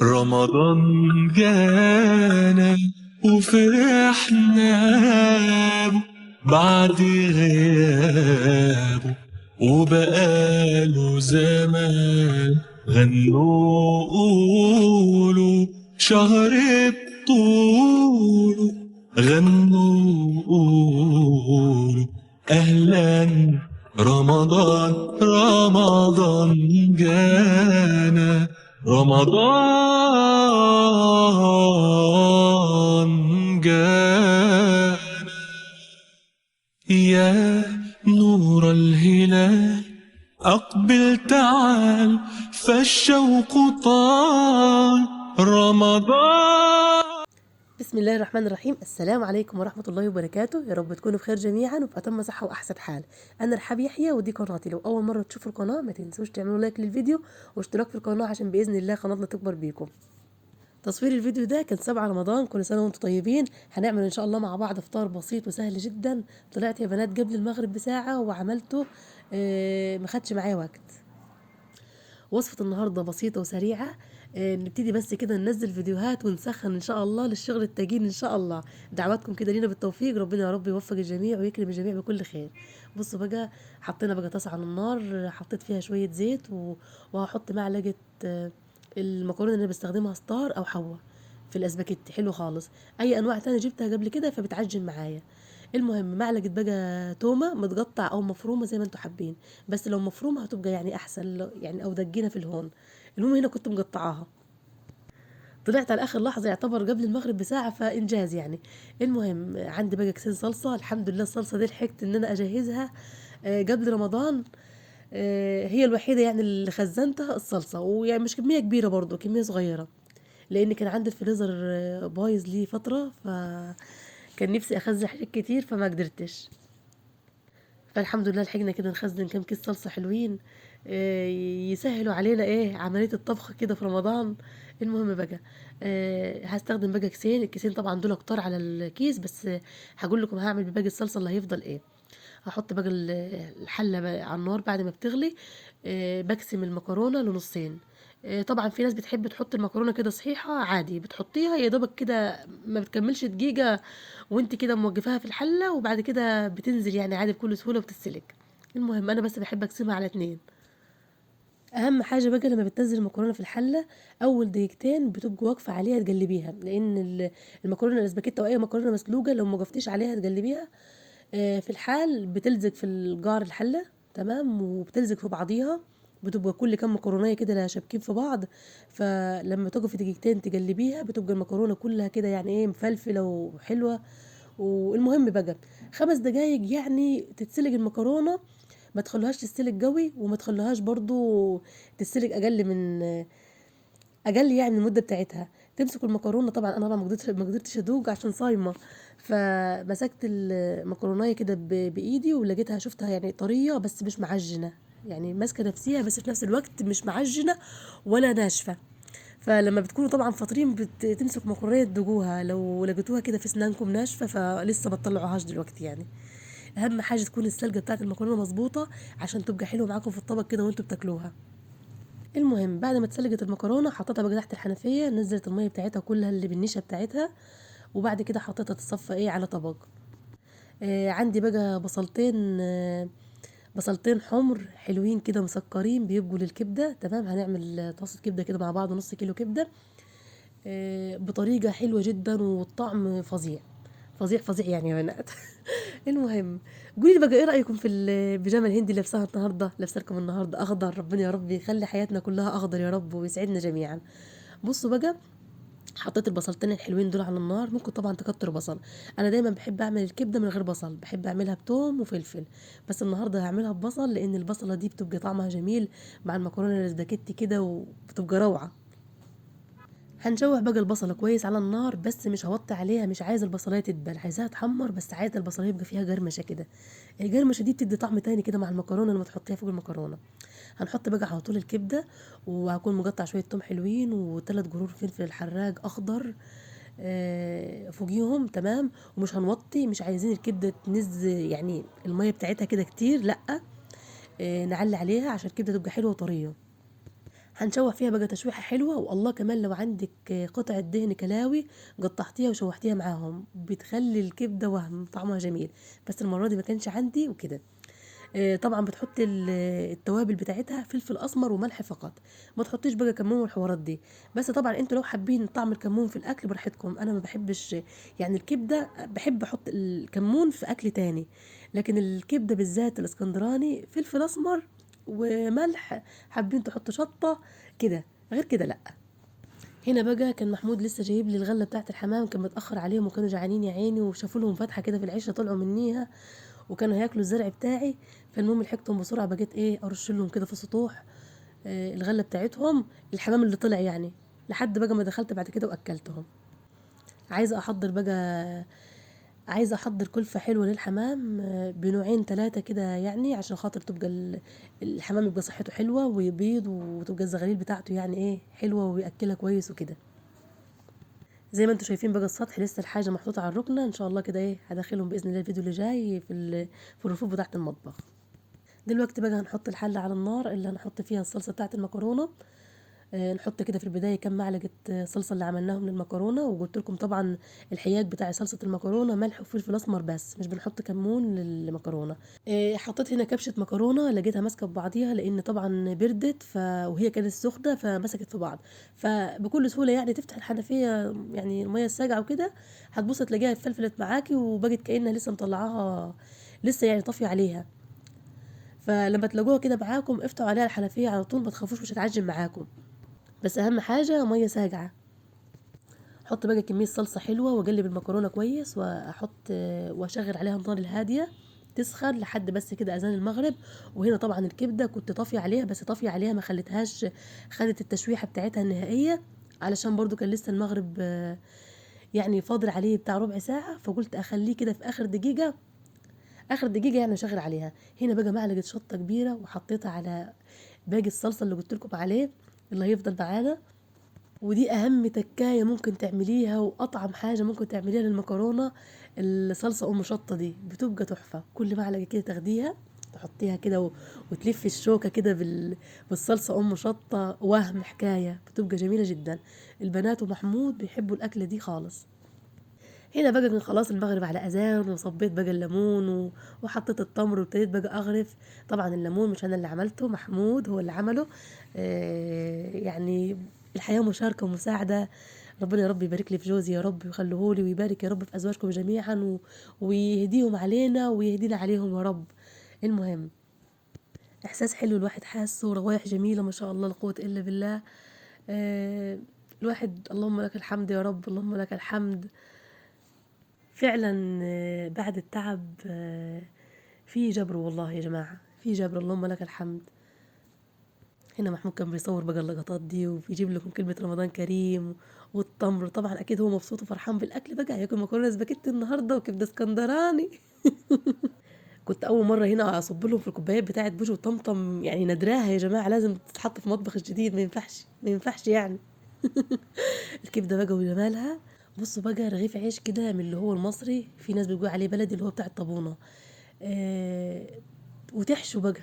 رمضان جانا وفرحنا به بعد غيابه وبقاله زمان. غنوا قولوا شهر بطوله، غنوا قولوا أهلا رمضان. رمضان جانا، رمضان جانا. يا نور الهلال أقبل تعال، فالشوق طال رمضان. بسم الله الرحمن الرحيم. السلام عليكم ورحمة الله وبركاته. يا رب تكونوا بخير جميعا وفي أتم صحة وأحسن حال. أنا رحاب يحيى ودي قناتي. لو أول مرة تشوفوا القناة ما تنسوش تعملوا لايك للفيديو واشتراك في القناة عشان بإذن الله قناتنا تكبر بيكم. تصوير الفيديو ده كان 7 رمضان، كل سنة وانتم طيبين. هنعمل إن شاء الله مع بعض فطار بسيط وسهل جدا. طلعت يا بنات قبل المغرب بساعة وعملته، ما خدش معايا وقت. وصفة النهاردة بسيطة وسريعة. نبتدي بس كده ننزل فيديوهات ونسخن ان شاء الله للشغل التاجين ان شاء الله. دعواتكم كده لينا بالتوفيق، ربنا يا رب يوفق الجميع ويكرم الجميع بكل خير. بصوا بقى، حطينا بقى طاسة على النار، حطيت فيها شوية زيت وهحط معلقة المكرونة اللي أنا بستخدمها ستار او حوا في الاسباجيتي، حلو خالص. اي انواع تانية جبتها قبل كده فبتعجن معايا. المهم معلقة بقى تومة متقطع او مفرومة زي ما انتوا حابين، بس لو مفرومة هتبقى يعني احسن، يعني او دجينة في الهون. المهم هنا كنت مقطعاها. طلعت على اخر لحظة يعتبر قبل المغرب بساعة، فانجاز يعني. المهم عندي بقى كيسين صلصة، الحمد لله الصلصة دي لحقت ان انا اجهزها قبل رمضان. هي الوحيدة يعني اللي خزنتها الصلصة، ويعني مش كمية كبيرة برضو، كمية صغيرة، لان كان عندي الفريزر بايظ لي فترة، فكان نفسي اخزن حاجات كتير فما قدرتش. فالحمد لله لحقنا كده نخزن كام كيس صلصة حلوين، يسهلوا علينا ايه عملية الطبخ كده في رمضان. المهم بقى، هستخدم بقى كيسين. الكيسين طبعا دول كتار على الكيس، بس هقول لكم هعمل بباقي الصلصة اللي هيفضل ايه. هحط بقى الحلة بقى على النار بعد ما بتغلي. بقسم المكرونة لنصين. طبعا في ناس بتحب تحط المكرونة كده صحيحة عادي، بتحطيها يا دوبك كده ما بتكملش دقيقة وانت كده موقفاها في الحلة، وبعد كده بتنزل يعني عادي بكل سهولة وبتتسلق. المهم انا بس بحب اقسمها على 2. اهم حاجه بقى لما بتنزل المكرونه في الحله، اول دقيقتين بتبقى واقفه عليها تقلبيها، لان المكرونه الاسباجيتا او اي مكرونه مسلوقه لو ما وقفتيش عليها تقلبيها في الحال بتلزق في الجار الحله، تمام، وبتلزق في بعضيها. بتبقى كل كام مكرونيه كده شابكين في بعض. فلما تقفي دقيقتين تقلبيها بتبقى المكرونه كلها كده يعني ايه مفلفله وحلوه. والمهم بقى 5 دقايق يعني تتسلق المكرونه، ما تخلوهاش تستلق قوي وما تخلوهاش برضو تستلق اقل يعني من المده بتاعتها. تمسك المكرونه، طبعا انا ما قدرتش ادوق عشان صايمه، فمسكت المكرونيه كده بايدي ولقيتها، شفتها يعني طريه بس مش معجنه، يعني ماسكه نفسيها بس في نفس الوقت مش معجنه ولا ناشفه. فلما بتكونوا طبعا فاطرين بتمسك مكرونيه تدوقوها، لو لقيتوها كده في اسنانكم ناشفه فلسه ما تطلعوهاش دلوقتي يعني. اهم حاجه تكون السلقه بتاعت المكرونه مظبوطه عشان تبقى حلوه معاكم في الطبق كده وانتوا بتاكلوها. المهم بعد ما اتسلقت المكرونه حطيتها بقى تحت الحنفيه، نزلت الميه بتاعتها كلها اللي بالنشا بتاعتها، وبعد كده حطيتها تتصفى ايه على طبق. عندي بقى بصلتين، بصلتين حمر حلوين كده مسكرين بيبقوا للكبده، تمام. هنعمل طاسه كبده كده مع بعض، نص كيلو كبده، بطريقه حلوه جدا والطعم فظيع فظيع فظيع يعني يا بنات. المهم قولي لي بقى ايه رايكم في البيجامه الهندي اللي لابساها النهارده، لابسه لكم النهارده اخضر، ربنا يا رب يخلي حياتنا كلها اخضر يا رب ويسعدنا جميعا. بصوا بقى، حطيت البصلتين الحلوين دول على النار. ممكن طبعا تكتروا بصل، انا دايما بحب اعمل الكبده من غير بصل، بحب اعملها بتوم وفلفل، بس النهارده هعملها ببصل لان البصله دي بتبقى طعمها جميل مع المكرونه الاسباجيتي كده وبتبقى روعه. هنشوح بقى البصلة كويس على النار، بس مش هوطي عليها، مش عايزة البصلاية تدبل، عايزاها تحمر بس عايزة البصلاية يبقى فيها جرمشة كده. الجرمشة دي بتدي طعم تاني كده مع المكرونة لما تحطيها فوق المكرونة. هنحط بقى على طول الكبدة، وهكون مقطع شوية توم حلوين و3 جرور فلفل حراج أخضر فوقيهم، تمام. ومش هنوطي، مش عايزين الكبدة تنز يعني المية بتاعتها كده كتير، لأ. نعلي عليها عشان الكبدة تبقى حلوة وطرية. هنشوح فيها بقى تشويحة حلوة. والله كمان لو عندك قطعة دهن كلاوي قطعتيها وشوحتيها معاهم بتخلي الكبدة وهم طعمها جميل. بس المرة دي ما كانش عندي وكده. طبعا بتحط التوابل بتاعتها فلفل اسمر وملح فقط. ما تحطيش بقى كمون والحوارات دي. بس طبعا انتوا لو حابين طعم الكمون في الاكل براحتكم، انا ما بحبش. يعني الكبده بحب احط الكمون في اكل تاني، لكن الكبده بالذات الاسكندراني فلفل اسمر وملح. حابين تحطوا شطه كده، غير كده لا. هنا بقى كان محمود لسه جايب لي الغله بتاعت الحمام، كان متاخر عليهم وكانوا جعانين يا عيني، وشافوا لهم فتحه كده في العيشه طلعوا منيها وكانوا هياكلوا الزرع بتاعي. فالمهم لحقتهم بسرعه، بقيت ايه ارش لهم كده في سطوح الغله بتاعتهم، الحمام اللي طلع يعني، لحد بقى ما دخلت بعد كده واكلتهم. عايزه احضر بقى عايزه احضر كلفه حلوه للحمام بنوعين ثلاثه كده، يعني عشان خاطر تبقى الحمام يبقى صحته حلوه ويبيض، وتبقى الزغاليل بتاعته يعني ايه حلوه وياكلها كويس وكده. زي ما انتم شايفين بقى السطح لسه الحاجه محطوطه على الركنه، ان شاء الله كده ايه هدخلهم باذن الله الفيديو اللي جاي في الرفوف بتاعه المطبخ. دلوقتي بقى هنحط الحله على النار اللي هنحط فيها الصلصه بتاعه المكرونه. نحط كده في البدايه كام معلقه صلصه اللي عملناهم للمكرونه. وقلت لكم طبعا الحياج بتاع صلصه المكرونه ملح وفلفل اسمر بس، مش بنحط كمون للمكرونه. حطيت هنا كبشه مكرونه لقيتها ماسكه في بعضيها، لان طبعا بردت وهي كانت سخنه فمسكت في بعض. فبكل سهوله يعني تفتح الحنفيه يعني الميه الساقعه وكده هتبص تلاقيها اتفلفلت معاكي وبقت كانها لسه مطلعاها، لسه يعني طافيه عليها. فلما تلاقوها كده معاكم افتحوا عليها الحنفيه على طول، ما تخافوش مش هتعجن معاكم. بس اهم حاجه ميه ساقعه. احط بقى كميه صلصه حلوه واقلب المكرونه كويس، واحط واشغل عليها النار الهاديه تسخن لحد بس كده اذان المغرب. وهنا طبعا الكبده كنت طافيه عليها، بس طافيه عليها ما خليتهاش خدت التشويحه بتاعتها النهائيه، علشان برضو كان لسه المغرب يعني فاضل عليه بتاع ربع ساعه، فقلت اخليه كده في اخر دقيقه. اخر دقيقه يعني اشغل عليها. هنا بقى معلقه شطه كبيره وحطيتها على باقي الصلصه اللي قلت لكم عليه اللي هيفضل معانا. ودي اهم تكايه ممكن تعمليها واطعم حاجه ممكن تعمليها للمكرونه، الصلصه ام شطه دي بتبقى تحفه. كل معلقه كده تاخديها تحطيها كده وتلفي الشوكه كده بالصلصه ام شطه، وهم حكايه بتبقى جميله جدا. البنات ومحمود بيحبوا الاكله دي خالص. هنا بقى كان خلاص المغرب على اذان، وصبيت بقى الليمون وحطيت التمر وابتديت بقى اغرف. طبعا الليمون مش انا اللي عملته، محمود هو اللي عمله. يعني الحياه مشاركه ومساعده. ربنا يا رب يبارك لي في جوزي يا رب ويخليه لي، ويبارك يا رب في ازواجكم جميعا ويهديهم علينا ويهدينا عليهم يا رب. المهم احساس حلو الواحد حاسه، وروايح جميله ما شاء الله لا قوه الا بالله. آه الواحد اللهم لك الحمد يا رب، اللهم لك الحمد. فعلا بعد التعب في جبر والله يا جماعة، في جبر اللهم لك الحمد. هنا محمود كان بيصور بقى اللقطات دي وبيجيب لكم كلمة رمضان كريم والتمر. طبعا أكيد هو مبسوط وفرحان بالأكل بقى، هياكل مكرونة سباكيتي النهاردة وكبدة اسكندراني. كنت أول مرة هنا أصب لهم في الكوبايات بتاعة بوش وطمطم، يعني ندراها يا جماعة لازم تتحط في مطبخ الجديد، ما ينفعش ما ينفعش يعني. الكبدة بقى وجمالها. بصوا بقى رغيف عيش كده من اللي هو المصري، في ناس بيقول عليه بلدي اللي هو بتاع الطابونة. آه وتحشوا بقى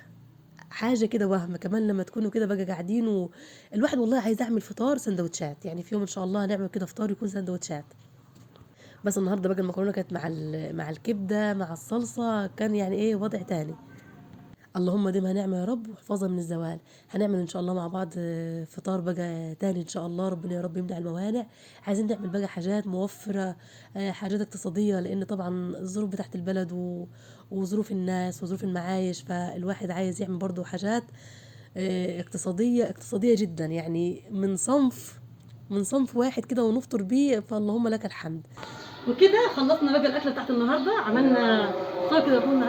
حاجة كده وهم كمان لما تكونوا كده بقى قاعدين. والواحد والله عايز اعمل فطار سندوتشات، يعني في يوم ان شاء الله هنعمل كده فطار يكون سندوتشات. بس النهارده بقى المكرونه كانت مع الكبده مع الصلصه، كان يعني ايه وضع تاني. اللهم ديمها نعمة يا رب واحفظها من الزوال. هنعمل ان شاء الله مع بعض فطار بقى تاني ان شاء الله، ربنا يا رب يمنع الموانع. عايزين نعمل بقى حاجات موفرة، حاجات اقتصادية، لان طبعا الظروف بتاعت البلد وظروف الناس وظروف المعايش، فالواحد عايز يعمل برضو حاجات اقتصادية جدا، يعني من صنف واحد كده ونفطر بيه، فاللهم لك الحمد. وكده خلصنا بقى الاكله بتاعت النهارده. عملنا صار كده يكون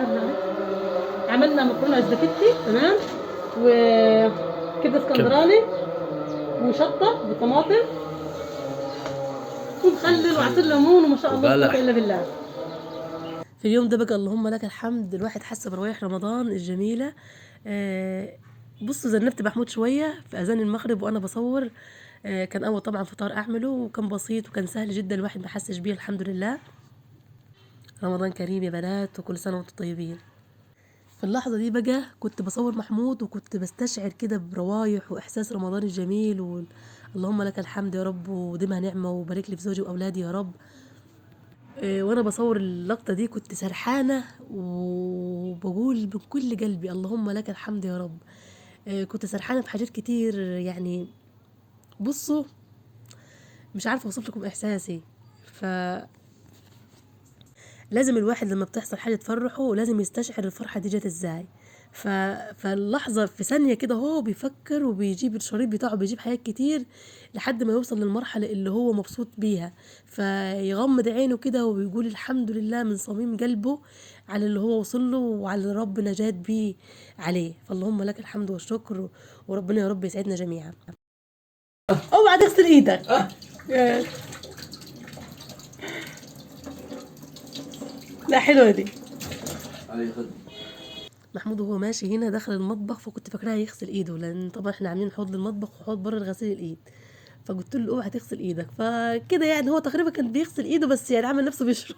عملنا مكرونه سباكيتي تمام، وكبده اسكندراني وشطه بطماطم ومخلل وعصير ليمون، وما شاء الله لا قوه الا بالله. في اليوم ده بقى اللهم لك الحمد الواحد حس بروايح رمضان الجميله. بصوا زنبت محمود شويه في اذان المغرب وانا بصور. كان اول طبعا فطار اعمله، وكان بسيط وكان سهل جدا، الواحد ما حسش بيه الحمد لله. رمضان كريم يا بنات، وكل سنه وانتم طيبين. في اللحظة دي بقى كنت بصور محمود، وكنت بستشعر كده بروايح وإحساس رمضان الجميل اللهم لك الحمد يا رب، وديمها نعمة، وبارك لي في زوجي وأولادي يا رب. وانا بصور اللقطة دي كنت سرحانة وبقول من كل قلبي اللهم لك الحمد يا رب. كنت سرحانة في حاجات كتير يعني. بصوا، مش عارفة اوصف لكم احساسي. فلازم الواحد لما بتحصل حاجة تفرحه لازم يستشعر الفرحة دي جت ازاي. فاللحظة في ثانية كده هو بيفكر وبيجيب الشريط بتاعه، بيجيب حاجات كتير لحد ما يوصل للمرحلة اللي هو مبسوط بيها، فيغمض عينه كده ويقول الحمد لله من صميم قلبه على اللي هو وصل له وعلى اللي ربنا جاد بيه عليه. فاللهم لك الحمد والشكر، وربنا يا رب يسعدنا جميعا. اوعى تغسل ايدك. لا حلوة دي. محمود وهو ماشي هنا دخل المطبخ، فكنت فاكراه يغسل ايده، لان طبعا احنا عاملين حوض للمطبخ وحوض بره لغسيل الايد. فقلت له اوعى تغسل ايدك، فكده يعني هو تقريبا كان بيغسل ايده، بس يعني عمل نفسه بيشرب.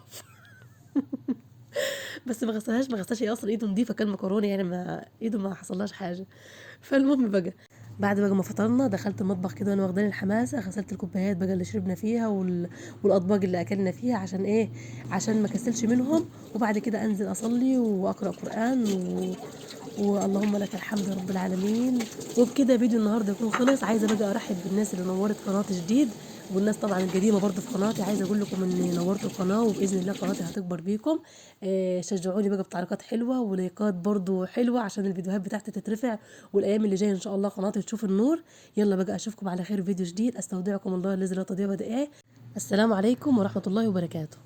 بس ما غسلش، هي اصلا ايده نضيفه، كان مكرونه يعني، ما ايده ما حصلهاش حاجه. فالمهم بقى، بعد بقى ما فطرنا دخلت المطبخ كده وانا واخداني الحماسه، غسلت الكوبايات بقى اللي شربنا فيها والاطباق اللي اكلنا فيها، عشان ايه؟ عشان ما كسلش منهم. وبعد كده انزل اصلي واقرا قران واللهم لك الحمد يا رب العالمين. وبكده فيديو النهارده يكون خلص. عايزه بقى ارحب بالناس اللي نورت قناتي جديد، والناس طبعا القديمه برضه في قناتي. عايزه اقول لكم اني نورت القناه، وباذن الله قناتي هتكبر بيكم. شجعوني بقى بتعليقات حلوه ولايكات برضه حلوه عشان الفيديوهات بتاعتي تترفع، والايام اللي جايه ان شاء الله قناتي تشوف النور. يلا بقى اشوفكم على خير في فيديو جديد. استودعكم الله الذي لا تضيع ودائعه. السلام عليكم ورحمه الله وبركاته.